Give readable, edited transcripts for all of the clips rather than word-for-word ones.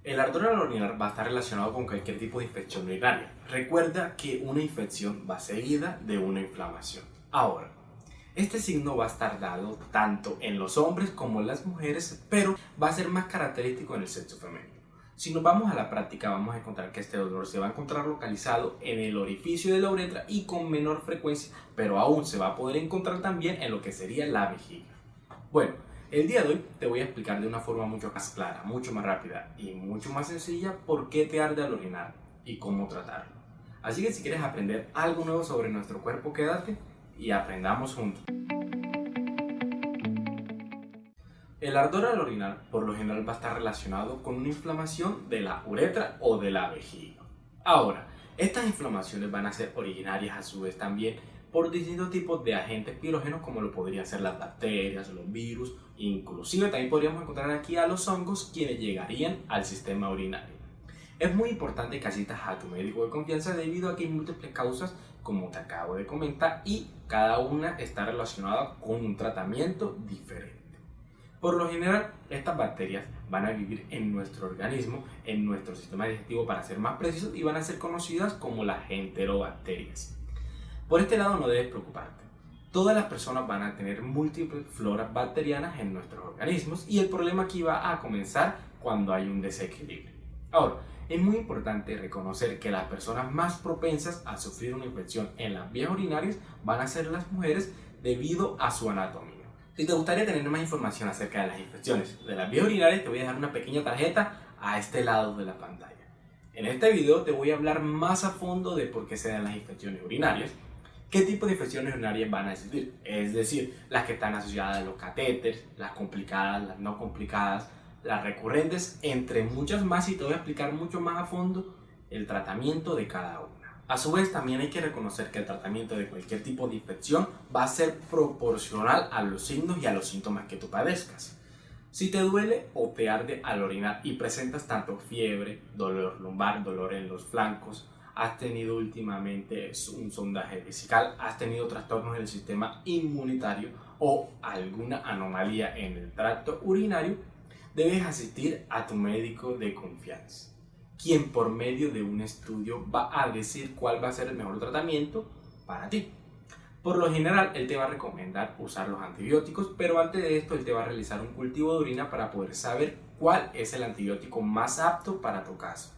El ardor al orinar va a estar relacionado con cualquier tipo de infección urinaria. Recuerda que una infección va seguida de una inflamación. Ahora, este signo va a estar dado tanto en los hombres como en las mujeres, pero va a ser más característico en el sexo femenino. Si nos vamos a la práctica, vamos a encontrar que este dolor se va a encontrar localizado en el orificio de la uretra y con menor frecuencia, pero aún se va a poder encontrar también en lo que sería la vejiga. Bueno, el día de hoy te voy a explicar de una forma mucho más clara, mucho más rápida y mucho más sencilla por qué te arde al orinar y cómo tratarlo. Así que si quieres aprender algo nuevo sobre nuestro cuerpo, quédate y aprendamos juntos. El ardor al orinar por lo general va a estar relacionado con una inflamación de la uretra o de la vejiga. Ahora, estas inflamaciones van a ser originarias a su vez también por distintos tipos de agentes pirógenos como lo podrían ser las bacterias, los virus, inclusive también podríamos encontrar aquí a los hongos quienes llegarían al sistema urinario. Es muy importante que asistas a tu médico de confianza debido a que hay múltiples causas como te acabo de comentar y cada una está relacionada con un tratamiento diferente. Por lo general, estas bacterias van a vivir en nuestro organismo, en nuestro sistema digestivo para ser más precisos y van a ser conocidas como las enterobacterias. Por este lado no debes preocuparte. Todas las personas van a tener múltiples floras bacterianas en nuestros organismos y el problema aquí va a comenzar cuando hay un desequilibrio. Ahora, es muy importante reconocer que las personas más propensas a sufrir una infección en las vías urinarias van a ser las mujeres debido a su anatomía. Si te gustaría tener más información acerca de las infecciones de las vías urinarias, te voy a dejar una pequeña tarjeta a este lado de la pantalla. En este video te voy a hablar más a fondo de por qué se dan las infecciones urinarias, qué tipo de infecciones urinarias van a existir, es decir, las que están asociadas a los catéteres, las complicadas, las no complicadas, las recurrentes, entre muchas más, y te voy a explicar mucho más a fondo el tratamiento de cada una. A su vez, también hay que reconocer que el tratamiento de cualquier tipo de infección va a ser proporcional a los signos y a los síntomas que tú padezcas. Si te duele o te arde al orinar y presentas tanto fiebre, dolor lumbar, dolor en los flancos, has tenido últimamente un sondaje vesical, has tenido trastornos en el sistema inmunitario o alguna anomalía en el tracto urinario, debes asistir a tu médico de confianza, quien por medio de un estudio va a decir cuál va a ser el mejor tratamiento para ti. Por lo general, él te va a recomendar usar los antibióticos, pero antes de esto, él te va a realizar un cultivo de orina para poder saber cuál es el antibiótico más apto para tu caso.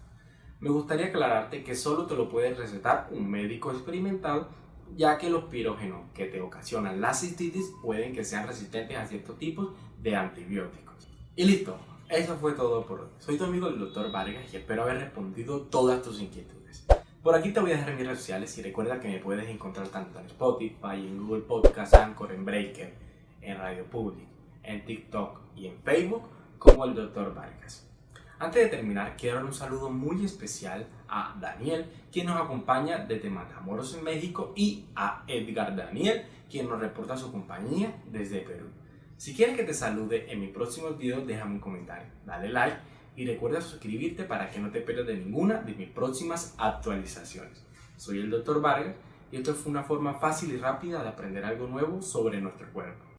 Me gustaría aclararte que solo te lo puede recetar un médico experimentado, ya que los pirógenos que te ocasionan la cistitis pueden que sean resistentes a ciertos tipos de antibióticos. Y listo. Eso fue todo por hoy. Soy tu amigo el Dr. Vargas y espero haber respondido todas tus inquietudes. Por aquí te voy a dejar mis redes sociales y recuerda que me puedes encontrar tanto en Spotify, en Google Podcast, Anchor, en Breaker, en Radio Public, en TikTok y en Facebook como el Dr. Vargas. Antes de terminar, quiero dar un saludo muy especial a Daniel, quien nos acompaña desde Matamoros en México, y a Edgar Daniel, quien nos reporta su compañía desde Perú. Si quieres que te salude en mis próximos videos, déjame un comentario, dale like y recuerda suscribirte para que no te pierdas de ninguna de mis próximas actualizaciones. Soy el Dr. Vargas y esto fue una forma fácil y rápida de aprender algo nuevo sobre nuestro cuerpo.